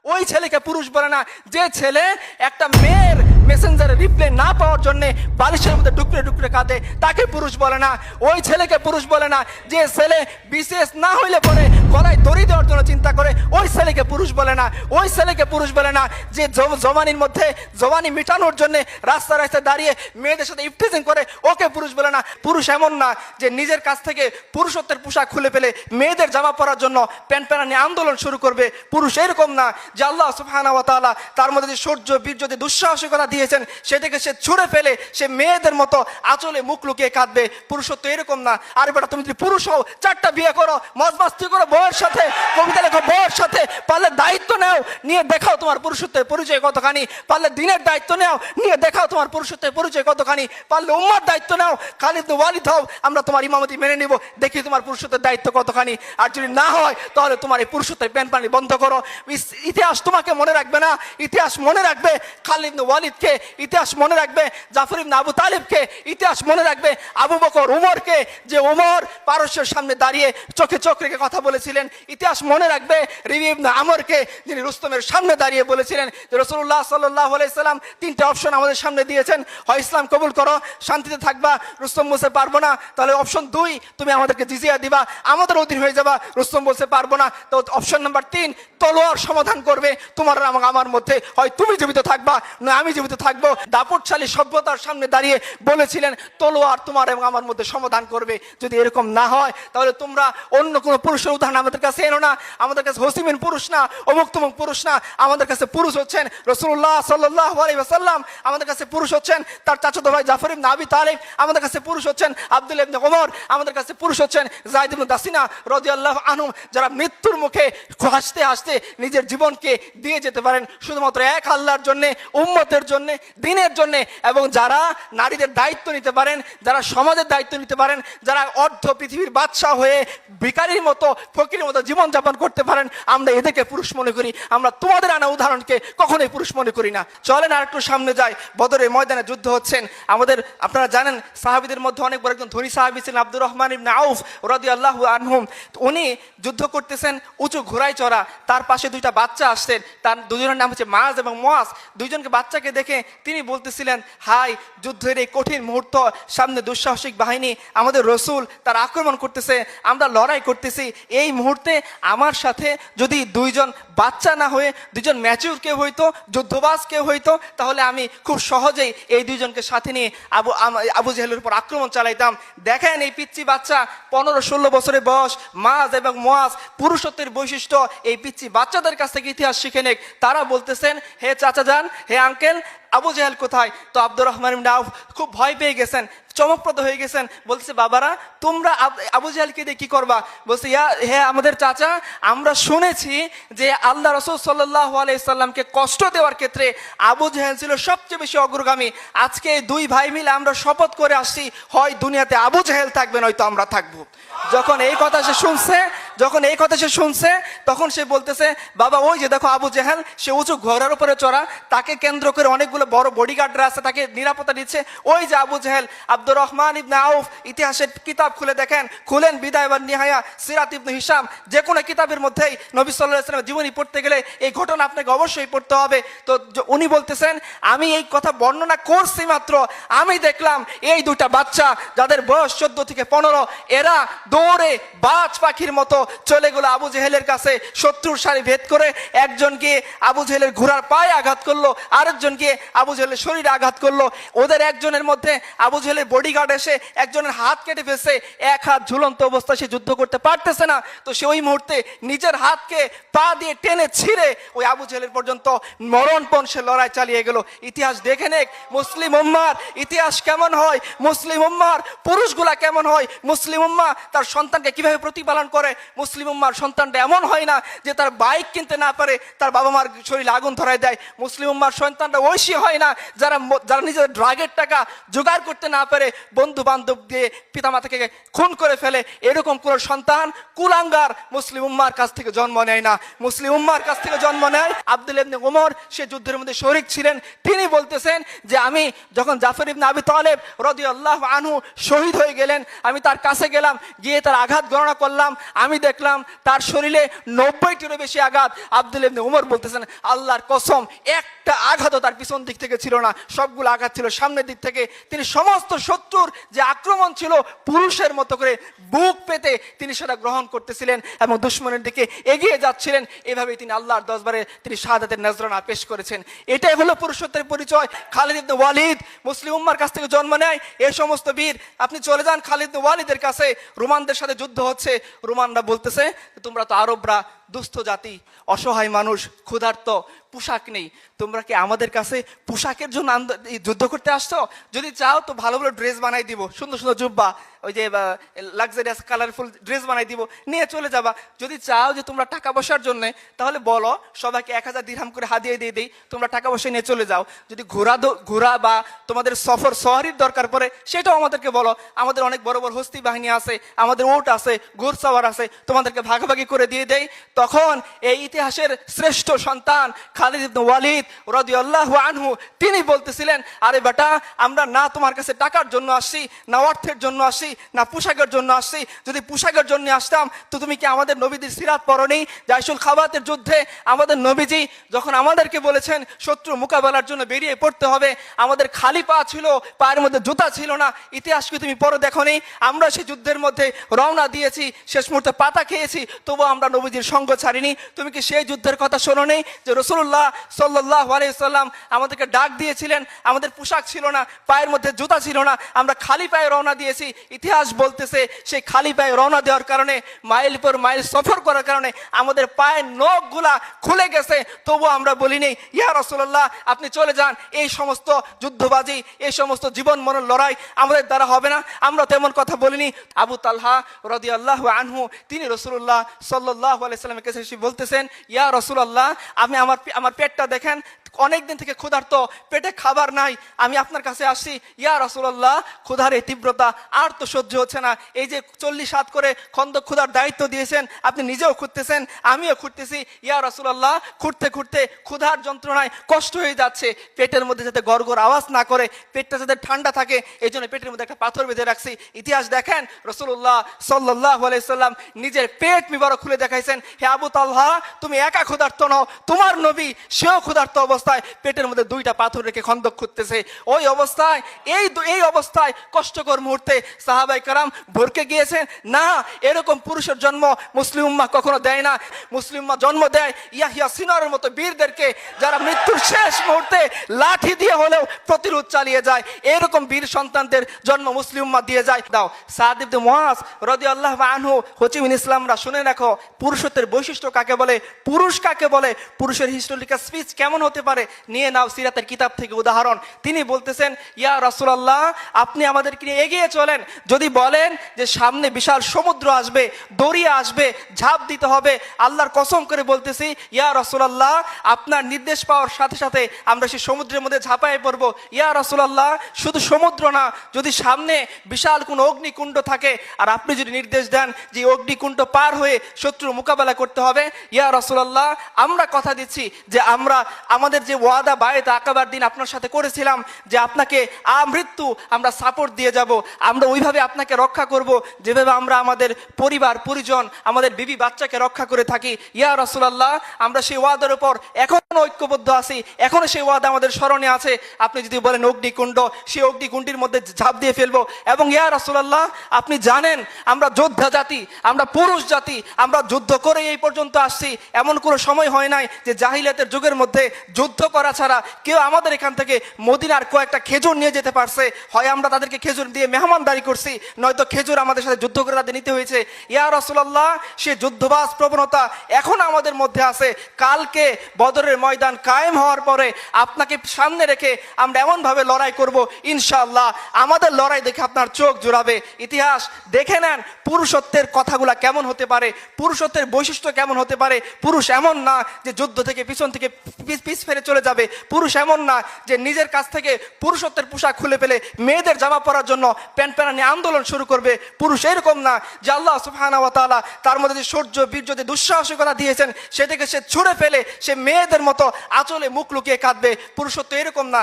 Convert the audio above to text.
ওই ছেলেকে পুরুষ বলে না। যে ছেলে একটা মেয়ের মেসেঞ্জারে রিপ্লাই না পাওয়ার জন্য বালিশের মধ্যে ডুকরে ডুকরে কাঁদে, তাকে পুরুষ বলে না। ওই ছেলেকে পুরুষ বলে না। যে ছেলে বিসিএস না হইলে পরে গলায় দড়ি দেওয়ার জন্য চিন্তা করে, ওই ছেলেকে পুরুষ বলে না। ওই ছেলেকে পুরুষ বলে না যে জওয়ানির মধ্যে জওয়ানি মেটানোর জন্য রাস্তা রাস্তায় দাঁড়িয়ে মেয়েদের সাথে ইফটিজিং করে, ওকে পুরুষ বলে না। পুরুষ এমন না যে নিজের কাছ থেকে পুরুষত্বের পোশাক খুলে ফেলে মেয়েদের জামা পরার জন্য প্যান্ট প্যানা নিয়ে আন্দোলন শুরু করবে। পুরুষ এরকম না যে আল্লাহ সুবহানাহু ওয়া তাআলা তার মধ্যে যে শৌর্য বীর্য যে দুঃসাহসিকতা দিয়েছেন সেটাকে সে ছুঁড়ে ফেলে সে মেয়েদের মতো আঁচলে মুখ লুকিয়ে কাঁদবে। পুরুষত্ব এরকম না। আর বেটা তুমি যদি পুরুষ হও 4টা বিয়ে করো, মজমাস্তি করো বউয়ের সাথে, কবিতা লেখো বউয়ের সাথে, পারলে দায়িত্ব নাও, নিয়ে দেখাও তোমার পুরুষত্বের পরিচয় কতখানি। পারলে দিনের দায়িত্ব নাও, নিয়ে দেখাও তোমার পুরুষত্বের পরিচয় কতখানি। পারলে উম্মার দায়িত্ব নাও, খালিদ ওয়ালিদ হও, আমরা তোমার ইমামতি মেনে নিব, দেখি তোমার পুরুষত্বের দায়িত্ব কতখানি। আর যদি না হয় তাহলে তোমার এই পুরুষত্বের প্যান পানি বন্ধ করো। ইতিহাস তোমাকে মনে রাখবে না, ইতিহাস মনে রাখবে খালিদ ওয়ালিদকে, ইতিহাস মনে রাখবে জাফর ইবনে আবু তালিবকে, ইতিহাস মনে রাখবে আবু বকর উমরকে, যে উমর পারস্যের সামনে দাঁড়িয়ে চোখে চোখ রেখে কথা বলেছিলেন। ইতিহাস মনে রাখবে রিবি ইবনে আমরকে, যিনি রুস্তমের সামনে দাঁড়িয়ে বলেছিলেন যে রাসূলুল্লাহ সাল্লাল্লাহু আলাইহি সাল্লাম 3টা অপশন আমাদের সামনে দিয়েছেন, হয় ইসলাম কবুল করো শান্তিতে থাকবা, রুস্তম বলতে পারবো না, তাহলে অপশন 2 তুমি আমাদেরকে জিজিয়া দিবা, আমাদের অধীন হয়ে যাবা। রুস্তম বলতে পারবো না, তো অপশন নাম্বার 3 তলোয়ার সমাধান করবে তোমার আমার মধ্যে, হয় তুমি জীবিত থাকবা না আমি জীবিত থাকবো। দাপটশালী সভ্যতার সামনে দাঁড়িয়ে বলেছিলেন তলোয়ার তোমার এবং আমার মধ্যে সমাধান করবে। যদি এরকম না হয় তাহলে তোমরা অন্য কোনো পুরুষের উদাহরণ আমাদের কাছে এনো না। আমাদের কাছে হসিমিন পুরুষ না, অমুক তমুক পুরুষ না, আমাদের কাছে পুরুষ হচ্ছেন রাসূলুল্লাহ সাল্লাল্লাহু আলাইহি ওয়াসাল্লাম, আমাদের কাছে পুরুষ হচ্ছেন তার চাচাতো ভাই জাফর ইবনে আবি তালিব, আমাদের কাছে পুরুষ হচ্ছেন আব্দুল্লাহ ইবনে ওমর, আমাদের কাছে পুরুষ হচ্ছেন যায়েদ ইবনে দাসিনা রাদিয়াল্লাহু আনহু, যারা মৃত্যুর মুখে হাসতে হাসতে নিজের জীবনকে দিয়ে যেতে পারেন শুধুমাত্র এক আল্লাহর জন্য, উম্মতের জন্য, দ্বীনের জন্য, এবং যারা নারীদের দায়িত্ব নিতে পারেন, যারা সমাজের দায়িত্ব নিতে পারেন, যারা অর্ধ পৃথিবীর বাদশাহ হয়ে ভিখারির মতো ফকিরের মতো জীবনযাপন করতে পারেন, আমরা এদেরকে পুরুষ মনে করি। আমরা তোমাদের আনা উদাহরণকে কখনোই পুরুষ মনে করি না। চলেন আর একটু সামনে যাই। বদরের ময়দানে যুদ্ধ হচ্ছেন। আমাদের আপনারা জানেন সাহাবীদের মধ্যে অনেক বড় একজন ধনী সাহাবী ছিলেন আব্দুর রহমান ইবনে আউফ রাদিয়াল্লাহু আনহুম। উনি যুদ্ধ করতেছেন উঁচু ঘোড়ায় চড়া, তার পাশে 2টা বাচ্চা আসছেন, তার দুজনের নাম হচ্ছে মাজ এবং মুয়াজ। দুইজনকে বাচ্চাকে দেখে তিনি বলতেছিলেন, হাই যুদ্ধের এই কঠিন মুহূর্ত, সামনে দুঃসাহসিক বাহিনী, আমাদের রসুল তার আক্রমণ করতেছে, আমরা লড়াই করতেছি, এই মুহূর্তে আমার সাথে যদি 2জন বাচ্চা না হয়ে 2জন ম্যাচিউর কেউ হইতো, যুদ্ধবাজ কেউ হইতো, তাহলে আমি খুব সহজেই এই 2জনকে সাথে নিয়ে আবু জেহেলের উপর আক্রমণ চালাইতাম। দেখেন এই পিচ্চি বাচ্চা 15-16 বছরের বয়স, মাজ এবং মুয়াজ পুরুষত্বের বৈশিষ্ট্য এই পিচ্চি বাচ্চাদের কাছ থেকে ইতিহাস শিখে নেক। তারা বলতেছেন, হে চাচা যান, হে আঙ্কেল, আবু জেহেল কোথায়? তো আব্দুর রহমান ইবনে আউফ খুব ভয় পেয়ে গেছেন, চমকপ্রদ হয়ে গেছেন। বলছে, বাবারা তোমরা আবু জেহেলকে দিয়ে কি করবা? বলছে, হে আমাদের চাচা, আমরা শুনেছি যে আল্লাহ রাসূল সাল্লাল্লাহু আলাইহি সাল্লামকে কষ্ট দেওয়ার ক্ষেত্রে আবু জেহেল ছিল সবচেয়ে বেশি অগ্রগামী। আজকে 2 ভাই মিলে আমরা শপথ করে আসছি, হয় দুনিয়াতে আবু জেহেল থাকবে নয়তো আমরা থাকবো। যখন এই কথা সে শুনছে তখন সে বলতেছে, বাবা ওই যে দেখো আবু জেহেল, সে উঁচু ঘোড়ার উপরে চড়া, তাকে কেন্দ্র করে অনেকগুলো বড় বডিগার্ডরা আছে, তাকে নিরাপত্তা দিচ্ছে। ওই যে আবু জেহেল। আব্দুর রহমান ইবনে আউফ ইতিহাসের কিতাব খুলে দেখেন, খুলেন বিদায় ওয়ান নিহায়া, সিরাত ইবনে হিশাম, যে কোনো কিতাবের মধ্যেই নবী সাল্লাল্লাহু আলাইহি ওয়াসাল্লামের জীবনী পড়তে গেলে এই ঘটনা আপনাকে অবশ্যই পড়তে হবে। তো উনি বলতেছেন, আমি এই কথা বর্ণনা করছি মাত্র, আমি দেখলাম এই 2টা বাচ্চা যাদের বয়স 14 থেকে 15, এরা দৌড়ে বাজ পাখির মতো চলে গেল আবু জেহেলের কাছে, শত্রুর সারি ভেদ করে একজনকে আবু জেহেলের ঘোড়ার পায়ে আঘাত করলো, আরেকজনকে আবু জেহেলের শরীরে আঘাত করলো। ওদের একজনের মধ্যে আবু জেহেলের বডিগার্ড এসে একজনের হাত কেটে ফেলছে, এক হাত ঝুলন্ত অবস্থায় সে যুদ্ধ করতে পারতেছে না। তো সে ওই মুহূর্তে নিজের হাতকে পা দিয়ে টেনে ছিঁড়ে ওই আবু জেহেলের পর্যন্ত মরণপণ সে লড়াই চালিয়ে গেল। ইতিহাস দেখে নেক মুসলিম উম্মার ইতিহাস কেমন হয়, মুসলিম উম্মার পুরুষগুলা কেমন হয়, মুসলিম উম্মা তার সন্তানকে কিভাবে প্রতিপালন করে। মুসলিম উম্মার সন্তানটা এমন হয় না যে তার বাইক কিনতে না পারে তার বাবা মার শরীরে আগুন ধরায় দেয়। মুসলিম উম্মার সন্তানটা ঐশী হয় না, যারা যারা নিজের ড্রাগের টাকা জোগাড় করতে না পারে বন্ধু বান্ধব দিয়ে পিতামাতাকে খুন করে ফেলে, এরকম কোন সন্তান কুলাঙ্গার মুসলিম উম্মার কাছ থেকে জন্ম নেয় না। মুসলিম উম্মার কাছ থেকে জন্ম নেয় আব্দুল্লাহ ইবনে ওমর, সে যুদ্ধের মধ্যে শরীক ছিলেন। তিনি বলতেছেন যে আমি যখন জাফর ইবনে আবি তালেব রাদিয়াল্লাহু আনহু শহীদ হয়ে গেলেন, আমি তার কাছে গেলাম, গিয়ে তার আঘাত গণনা করলাম, আমি দেখলাম তার শরীরে 90টিরও বেশি আঘাত। আব্দুল্লাহ ইবনে ওমর বলতেছেন আল্লাহর কসম একটা আঘাতও তার পিছন দিক থেকে ছিল না, সবগুলো আঘাত ছিল সামনের দিক থেকে। তিনি সমস্ত শত্রুর যে আক্রমণ ছিল পুরুষের মতো করে বুক পেতে তিনি সেটা গ্রহণ করতেছিলেন এবং দুশমনের দিকে এগিয়ে যাচ্ছিলেন। এভাবেই তিনি আল্লাহর দরবারে তিনি শাহাদাতের নজরানা পেশ করেছেন। এটাই হলো পুরুষত্বের পরিচয়। খালিদ ইবনে ওয়ালিদ মুসলিম উম্মার কাছ থেকে জন্ম নেয় এই সমস্ত বীর। আপনি চলে যান খালিদ ইবনে ওয়ালিদের কাছে, রোমানদের সাথে যুদ্ধ হচ্ছে, রোমানরা বলতেছে তোমরা তো আরবরা দুস্থ জাতি, অসহায় মানুষ, ক্ষুধার্ত, পোশাক নেই, তোমরা কি আমাদের কাছে পোশাকের জন্য যুদ্ধ করতে আসছো? যদি চাও তো ভালো ভালো ড্রেস বানাই দিব, সুন্দর সুন্দর জুব্বা, ওই যে লাক্সারিয়াস কালারফুল ড্রেস বানাই দিব, নিয়ে চলে যাবা। যদি চাও যে তোমরা টাকা পয়সার জন্য, তাহলে বলো সবাইকে 1000 দিরহাম করে হাদিয়া দিয়ে দিই, তোমরা টাকা পয়সা নিয়ে চলে যাও। যদি ঘোরা বা তোমাদের সফর সওয়ারির দরকার পড়ে সেটাও আমাদেরকে বলো, আমাদের অনেক বড় বড় হস্তি বাহিনী আছে, আমাদের উট আছে, ঘোড়সাওয়ার আছে, তোমাদেরকে ভাগাভাগি করে দিয়ে দেই। তখন এই ইতিহাসের শ্রেষ্ঠ সন্তান খালিদ ইবনে ওয়ালিদ রাদিয়াল্লাহু আনহু তিনি বলতেছিলেন আরে বেটা, আমরা না তোমার কাছে টাকার জন্য আসছি, না অর্থের জন্য আসছি, না পোশাকের জন্য আসছি। যদি পোশাকের জন্য আসতাম তো তুমি কি আমাদের নবীদের সিরাত পড়নি? জাইশুল খাবাতের যুদ্ধে আমাদের নবীজি যখন আমাদেরকে বলেছেন শত্রু মোকাবেলার জন্য বেরিয়ে পড়তে হবে, আমাদের খালি পা ছিল, পায়ের মধ্যে জুতা ছিল না। ইতিহাস কি তুমি পড়ে দেখোনি? আমরা সেই যুদ্ধের মধ্যে রওনা দিয়েছি, শেষ মুহূর্তে পাতা খেয়েছি, তবু আমরা নবীজির সঙ্গ ছাড়িনি। তুমি কি সেই যুদ্ধের কথা শোনোনি যে রাসূলুল্লাহ সাল্লাল্লাহু আলাইহি ওয়াসাল্লাম আমাদেরকে ডাক দিয়েছিলেন, আমাদের পোশাক ছিল না, পায়ের মধ্যে জুতা ছিল না, আমরা খালি পায়ে রওনা দিয়েছি। ইতিহাস বলতেছে সেই খালি পায়ে রওনা দেওয়ার কারণে, মাইল পর মাইল সফর করার কারণে আমাদের পায়ের নখগুলা খুলে গেছে, তবু আমরা বলিনি ইয়া রাসূলুল্লাহ আপনি চলে যান, এই সমস্ত যুদ্ধবাজি, এই সমস্ত জীবন মরণ লড়াই আমাদের দ্বারা হবে না, আমরা তেমন কথা বলিনি। আবু তালহা রাদিয়াল্লাহু আনহু তিনি রাসূলুল্লাহ সাল্লাল্লাহু আলাইহি ওয়াসাল্লামের কাছে এসে বলতেছেন ইয়া রাসূলুল্লাহ আপনি আমার পেটটা দেখেন, অনেকদিন থেকে ক্ষুধার্ত, পেটে খাবার নাই, আমি আপনার কাছে আসছি। ইয়া রাসূলুল্লাহ ক্ষুধার এই তীব্রতা আর তো সহ্য হচ্ছে না, এই যে 40 হাত করে খন্দক ক্ষুধার দায়িত্ব দিয়েছেন, আপনি নিজেও খুঁড়তেছেন, আমিও খুঁড়তেছি। ইয়া রাসূলুল্লাহ খুঁড়তে খুঁড়তে ক্ষুধার যন্ত্রণায় কষ্ট হয়ে যাচ্ছে, পেটের মধ্যে যাতে গড়গড় আওয়াজ না করে, পেটটা যাতে ঠান্ডা থাকে, এই জন্য পেটের মধ্যে একটা পাথর বেঁধে রাখছি। ইতিহাস দেখেন রাসূলুল্লাহ সাল্লাল্লাহু আলাইহি ওয়াসাল্লাম নিজের পেট মিবারক খুলে দেখাইছেন, হে আবু তালহা তুমি একা ক্ষুধার্ত নও, তোমার নবী সেও ক্ষুধার্ত অবস্থায় পেটের মধ্যে 2টা পাথর রেখে খন্দক খুঁড়তেছে। ওই অবস্থায় এই অবস্থায় কষ্টকর মুহূর্তে সাহাবায়ে কেরাম ভরকে গিয়েছেন। না, এরকম পুরুষের জন্ম মুসলিম উম্মাহ কখনো দেয় না। মুসলিম উম্মাহ জন্ম দেয় ইয়াহিয়া সিনারের মতো বীরদেরকে, যারা মৃত্যুর শেষ মুহূর্তে লাঠি দিয়ে হলেও প্রতিরোধ চালিয়ে যায়। এরকম বীর সন্তানদের জন্ম মুসলিম উম্মাহ দিয়ে যায়। দাও সাদ ইবনে মুআজ রাদিয়াল্লাহু আনহু, হোচিমিন ইসলামরা শুনে রাখো পুরুষত্বের বৈশিষ্ট্য কাকে বলে, পুরুষ কাকে বলে, পুরুষের হিস্টোরিক্যাল স্পিচ কেমন হতে পারে। নিয়ে নাও সিরাতের কিতাব থেকে উদাহরণ। তিনি বলতেছেন ইয়া রাসূলুল্লাহ আপনি আমাদেরকে নিয়ে এগিয়ে চলেন, যদি বলেন যে সামনে বিশাল সমুদ্র আসবে, দরিয়া আসবে, ঝাঁপ দিতে হবে, আল্লাহর কসম করে বলতেছি ইয়া রাসূলুল্লাহ আপনার নির্দেশ পাওয়ার সাথে সাথে আমরা সেই সমুদ্রের মধ্যে ঝাঁপায়ে পড়বো। ইয়া রাসূলুল্লাহ শুধু সমুদ্র না, যদি সামনে বিশাল কোনো অগ্নিকুণ্ড থাকে আর আপনি যদি নির্দেশ দেন যে অগ্নিকুণ্ড পার হয়ে শত্রুর মোকাবেলা করতে হবে, ইয়া রাসূলুল্লাহ আমরা কথা দিচ্ছি যে আমরা আমাদের যে ওয়াদা বায়েত আকাবার দিন আপনার সাথে করেছিলাম যে আপনাকে আমৃত্যু আমরা সাপোর্ট দিয়ে যাব, আমরা ওইভাবে আপনাকে রক্ষা করব যেভাবে আমরা আমাদের পরিবার পরিজন, আমাদের বিবি বাচ্চাকে রক্ষা করে থাকি। ইয়া রাসূলুল্লাহ আমরা সেই ওয়াদার উপর এখনো ঐক্যবদ্ধ আছি, এখনো সেই ওয়াদা আমাদের স্মরণে আছে। আপনি যদি বলেন অগ্নিকুণ্ড, সেই অগ্নিকুণ্ডের মধ্যে ঝাঁপ দিয়ে ফেলবো। এবং ইয়া রাসূলুল্লাহ আপনি জানেন আমরা যোদ্ধা জাতি, আমরা পুরুষ জাতি, আমরা যুদ্ধ করে এই পর্যন্ত আসছি। এমন কোনো সময় হয় নাই যে জাহিলিয়াতের যুগের মধ্যে যুদ্ধ করা ছাড়া কেউ আমাদের এখান থেকে মদিনার কয়েকটা খেজুর নিয়ে যেতে পারছে। হয় আমরা তাদেরকে খেজুর দিয়ে মেহমানদারি করছি, নয়তো খেজুর আমাদের সাথে যুদ্ধ করে তাদের নিতে হয়েছে। ইয়া রাসূলুল্লাহ সে যুদ্ধবাজ প্রবণতা এখন আমাদের মধ্যে আছে। কালকে বদরের ময়দান কায়েম হওয়ার পরে আপনাকে সামনে রেখে আমরা এমনভাবে লড়াই করব ইনশাআল্লাহ আমাদের লড়াই দেখে আপনার চোখ জুড়াবে। ইতিহাস দেখে নেন পুরুষত্বের কথাগুলা কেমন হতে পারে, পুরুষত্বের বৈশিষ্ট্য কেমন হতে পারে। পুরুষ এমন না যে যুদ্ধ থেকে পিছন থেকে পিছ ছেড়ে চলে যাবে। পুরুষ এমন না যে নিজের কাছ থেকে পুরুষত্বের পোশাক খুলে ফেলে মেয়েদের জামা পরার জন্য প্যান্ট প্যারানি আন্দোলন শুরু করবে। পুরুষ এরকম না যে আল্লাহ সুবহানাহু ওয়া তাআলা তার মধ্যে যে শৌর্য বীর্য যে দুঃসাহসিকতা দিয়েছেন সেটাকে সে ছুঁড়ে ফেলে সে মেয়েদের মতো আঁচলে মুখ লুকিয়ে কাঁদবে। পুরুষত্ব এরকম না